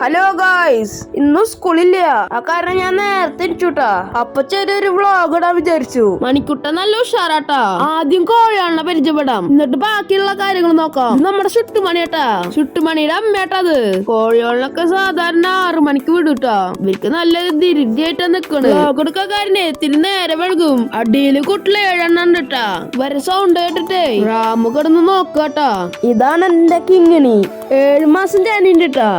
Hello guys, ഇന്നും സ്കൂളില്ല. ആ കാരണം ഞാൻ നേരത്തെ ഇരിച്ചുട്ടാ. അപ്പൊ ചെറിയൊരു വ്ളോഗ് ഇടാൻ വിചാരിച്ചു. മണിക്കുട്ടൻ നല്ല ഉഷാറാട്ടാ. ആദ്യം കോഴിയാളിനെ പരിചയപ്പെടാം, എന്നിട്ട് ബാക്കിയുള്ള കാര്യങ്ങൾ നോക്കാം. നമ്മുടെ ചുട്ടുമണിയാട്ടാ, ചുട്ടുമണിയുടെ അമ്മയാട്ടാ അത്. കോഴിയാളിനൊക്കെ സാധാരണ 6 മണിക്ക് വിടൂട്ടാ. ഇവർക്ക് നല്ല ധൃതിയായിട്ടാ നിക്കണ്. വ്ളോഗ് എടുക്കാൻ കാരനെ ഇത്തിരി നേരെ വഴുകും. അടിയില് കുട്ടില് 7 എണ്ണം ഉണ്ടിട്ടാ. വരെ സൗണ്ട് കേട്ടിട്ടേ റാമു കിടന്ന് നോക്കാട്ടാ. ഇതാണ് എന്റെ കിങ്ങിണി. 7 മാസം ജാനിട്ടാ.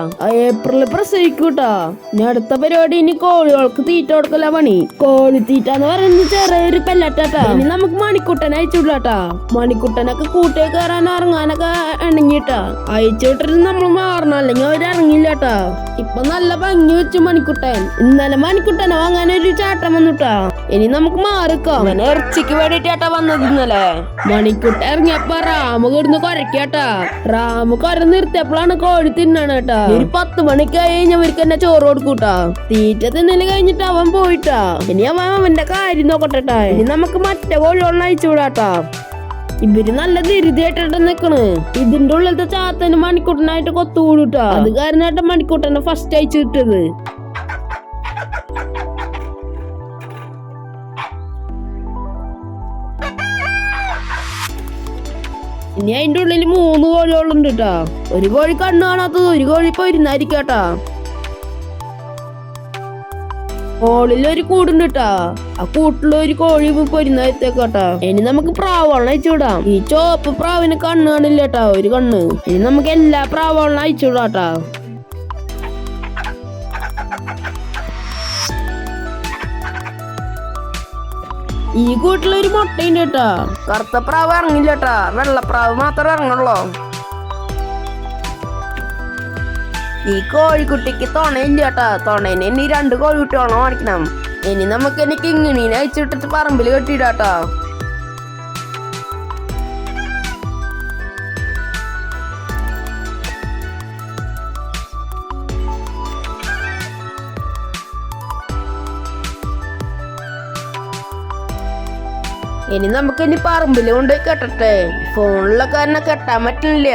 ഏപ്രിൽ പ്രസവിക്കൂട്ടാ. ഇനി അടുത്ത പരിപാടി ഇനി കോഴികൾക്ക് തീറ്റ കൊടുക്കല പണി. കോഴി തീറ്റ എന്ന് പറയുന്നത് ചെറിയൊരു പെല്ലറ്റാട്ടാ. ഇനി നമുക്ക് മണിക്കുട്ടനെ അയച്ചുവിടാട്ടാ. മണിക്കുട്ടനൊക്കെ കൂട്ടേ കയറാൻ ഇറങ്ങാനൊക്കെ ഇണങ്ങിട്ടാ. അയച്ചുവിട്ടിട്ട് നമ്മൾ മാറണം, അല്ലെങ്കിൽ അവര് ഇറങ്ങില്ലാട്ടാ. ഇപ്പൊ നല്ല ഭംഗി വെച്ചു മണിക്കുട്ടൻ. ഇന്നലെ മണിക്കുട്ടനെ വാങ്ങാൻ ഒരു ചാട്ടം വന്നിട്ടാ. ഇനി നമുക്ക് മാറിക്കാം. അവനെ ഇറച്ചിക്ക് വേണ്ടിട്ടാ വന്നത് ഇന്നലെ. മണിക്കുട്ടൻ ഇറങ്ങിയപ്പോ റാമു കിടന്ന് കുരക്കാട്ടാ. റാമു കുര നിർത്തിയപ്പോഴാണ് കോഴി തിന്നണേട്ടാ. ഒരു 10 മണിക്കായി കഴിഞ്ഞവർക്ക് എന്നെ ചോറ് കൊടുക്കൂട്ടാ. തീറ്റ തിന്നല് കഴിഞ്ഞിട്ട് അവൻ പോയിട്ടാ. ഇനി അവന്റെ കാര്യം നോക്കട്ടെട്ടാ. ഇനി നമുക്ക് മറ്റേ കോഴികളെ അയച്ചു വിടാട്ടാ. ഇവര് നല്ല ധൃതിയായിട്ടാ നിക്കണ്. ഇതിന്റെ ഉള്ളിലത്തെ ചാത്തന് മണിക്കൂട്ടനായിട്ട് കൊത്തുകൂടൂട്ടാ. അത് കാരണമായിട്ട് മണിക്കൂട്ടനെ ഫസ്റ്റ് അയച്ചു വിട്ടത്. ഇനി അതിന്റെ ഉള്ളിൽ 3 കോഴികളുണ്ട് കേട്ടാ. ഒരു കോഴി കണ്ണു കാണാത്തത്, ഒരു കോഴി പൊരുന്നായിരിക്കാട്ടാ. കോളിൽ ഒരു കൂടുണ്ട് കേട്ടാ. ആ കൂട്ടില് ഒരു കോഴി പൊരുന്നായിത്തേക്കാട്ടാ. ഇനി നമുക്ക് പ്രാവോളം അയച്ചുവിടാം. ഈ ചോപ്പ് പ്രാവിന് കണ്ണ് കാണില്ല കേട്ടാ, ഒരു കണ്ണ്. ഇനി നമുക്ക് എല്ലാ പ്രാവോളം അയച്ചുവിടാട്ടാ. ഈ കൂട്ടിലൊരു മുട്ടയുണ്ട് കേട്ടാ. കറുത്ത പ്രാവ് ഇറങ്ങില്ല കേട്ടാ, വെള്ളപ്രാവ് മാത്രമേ ഇറങ്ങുള്ളൂ. ഈ കോഴിക്കുട്ടിക്ക് തുണയില്ല കേട്ടാ. തുണേനെ ഇനി 2 കോഴിക്കുട്ടിയോളം മേടിക്കണം. ഇനി നമുക്ക് എനിക്ക് ഇങ്ങനീനെ അയച്ചിട്ടിട്ട് പറമ്പിൽ കെട്ടിയിടാട്ടാ. ഇനി നമുക്ക് ഇനി പറമ്പില് കൊണ്ടുപോയി കെട്ടട്ടെ. ഫോണിലൊക്കെ തന്നെ കെട്ടാൻ പറ്റില്ല.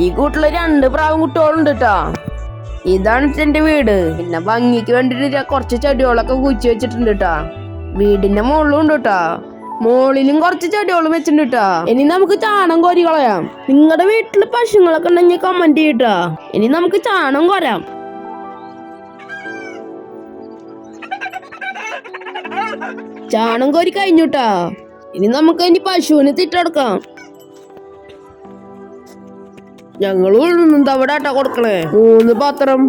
ഈ കൂട്ടില് 2 പ്രാവും കുട്ടികളുണ്ട് കേട്ടാ. ഇതാണ് എന്റെ വീട്. പിന്നെ ഭംഗിക്ക് വേണ്ടിട്ട് കുറച്ച് ചെടികളൊക്കെ കുഴിച്ചു വെച്ചിട്ടുണ്ട് കേട്ടാ. വീടിന്റെ മുകളിലും ഉണ്ട് കേട്ടാ. മുകളിലും കുറച്ച് ചെടികളും വെച്ചിട്ടുണ്ട് കേട്ടാ. ഇനി നമുക്ക് ചാണം കോരി കളയാം. നിങ്ങളുടെ വീട്ടില് പശുങ്ങളൊക്കെ ഉണ്ടെങ്കിൽ കമന്റ് ചെയ്യട്ടാ. ഇനി നമുക്ക് ചാണം കോരാം. ചാണം കോരി കഴിഞ്ഞുട്ടാ. ഇനി നമുക്ക് ഇനി പശുവിന് തിട്ടെടുക്കാം. ഞങ്ങൾ ഉഴുന്നുണ്ട് അവിടെ ആട്ടാ കൊടുക്കണേ. 3 പാത്രം.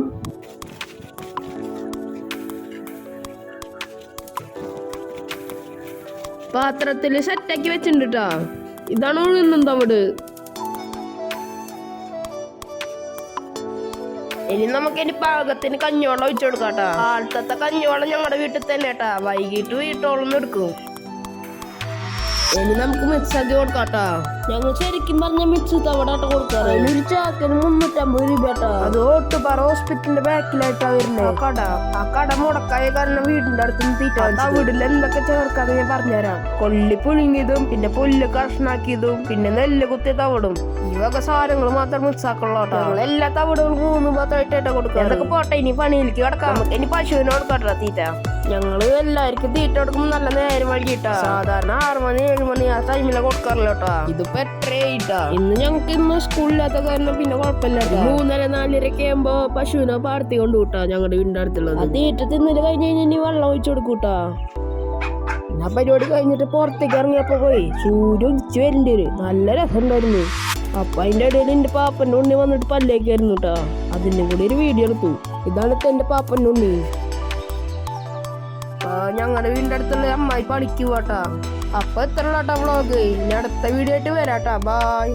പാത്രത്തില് സെറ്റാക്കി വെച്ചിട്ടാ. ഇതാണ് ഉഴുന്നുണ്ട് അവിടെ. ഇനി നമുക്ക് ഇനി പാകത്തിന് കഞ്ഞിവെള്ളം ഒഴിച്ചു കൊടുക്കാട്ടാ. ആൾക്കത്തെ കഞ്ഞിവെള്ളം ഞങ്ങളുടെ വീട്ടിൽ തന്നെ കേട്ടാ. വൈകിട്ട് വീട്ടോളം എടുക്കും. ഇനി നമുക്ക് മിക്സ് ആക്കി കൊടുക്കാട്ടാ. ഞങ്ങൾ ശരിക്കും പറഞ്ഞ മിക്സ് തവടാട്ട കൊടുക്കാറ്. ഒരു ചാക്കിന് 350 രൂപ കേട്ടാ. അത് ഓട്ടുപാറ ഹോസ്പിറ്റലിന്റെ ബാക്കിലായിട്ടാ വരുന്നത്. ആ കട മുടക്കായ കാരണം വീടിന്റെ അടുത്തുനിന്ന് തീറ്റ. ആ വീട്ടിൽ എന്തൊക്കെ ചേർക്കാതെ ഞാൻ പറഞ്ഞുതരാം. കൊള്ളി പുഴുങ്ങിയതും, പിന്നെ പുല്ല് കഷ്ണാക്കിയതും, പിന്നെ നെല്ല് കുത്തിയ തവിടും, ഈ വക സാധനങ്ങൾ മാത്രം മിക്സ് ആക്കുള്ളൂട്ടാ. എല്ലാ തവിടുകളും 3 പാത്രമായിട്ടാ കൊടുക്കുക. അതൊക്കെ പോട്ടെ, ഇനി പണിയിലേക്ക് കിടക്കാം. ഇനി പശുവിനെ കൊടുക്കാട്ടാ തീറ്റ. ഞങ്ങള് എല്ലാവർക്കും തീറ്റ കൊടുക്കുമ്പോൾ നല്ല നേരം വൈകിട്ടാ. സാധാരണ 6 മണി 7 മണി ആ ടൈമിലെ കൊടുക്കാറില്ലോട്ടാ. ഇതിപ്പോ എത്രയായിട്ടാ. ഇന്ന് സ്കൂളില്ലാത്ത കാരണം പിന്നെ കുഴപ്പമില്ല. 3:30 4:30 ആകുമ്പോ പശുവിനെ പാടത്തി കൊണ്ടുകൂട്ടാ. ഞങ്ങളുടെ വീടിന്റെ അടുത്തുള്ളത്. ആ തീറ്റ തിന്നിട്ട് കഴിഞ്ഞ് ഇനി വെള്ളം ഒഴിച്ചു കൊടുക്കൂട്ടാ. ആ പരിപാടി കഴിഞ്ഞിട്ട് പുറത്തേക്ക് ഇറങ്ങിയപ്പോ പോയി സൂര്യൻ ഉദിച്ചു വരേണ്ടി വരും. നല്ല രസം ഉണ്ടായിരുന്നു. അപ്പൊ അതിന്റെ ഇടയിൽ എന്റെ പാപ്പന്റെ ഉണ്ണി വന്നിട്ട് പല്ലേക്കായിരുന്നു കേട്ടാ. അതിന്റെ കൂടി ഒരു വീഡിയോ എടുത്തു. ഇതാണ് എന്റെ പാപ്പന്റെ ഉണ്ണി. ഞങ്ങളുടെ വീടിന്റെ അടുത്തുള്ള അമ്മായി പണിക്ക് പോട്ടാ. അപ്പൊ എത്ര വ്ളോഗ്. ഇനി അടുത്ത വീഡിയോ ആയിട്ട് വരാട്ടാ. ബൈ.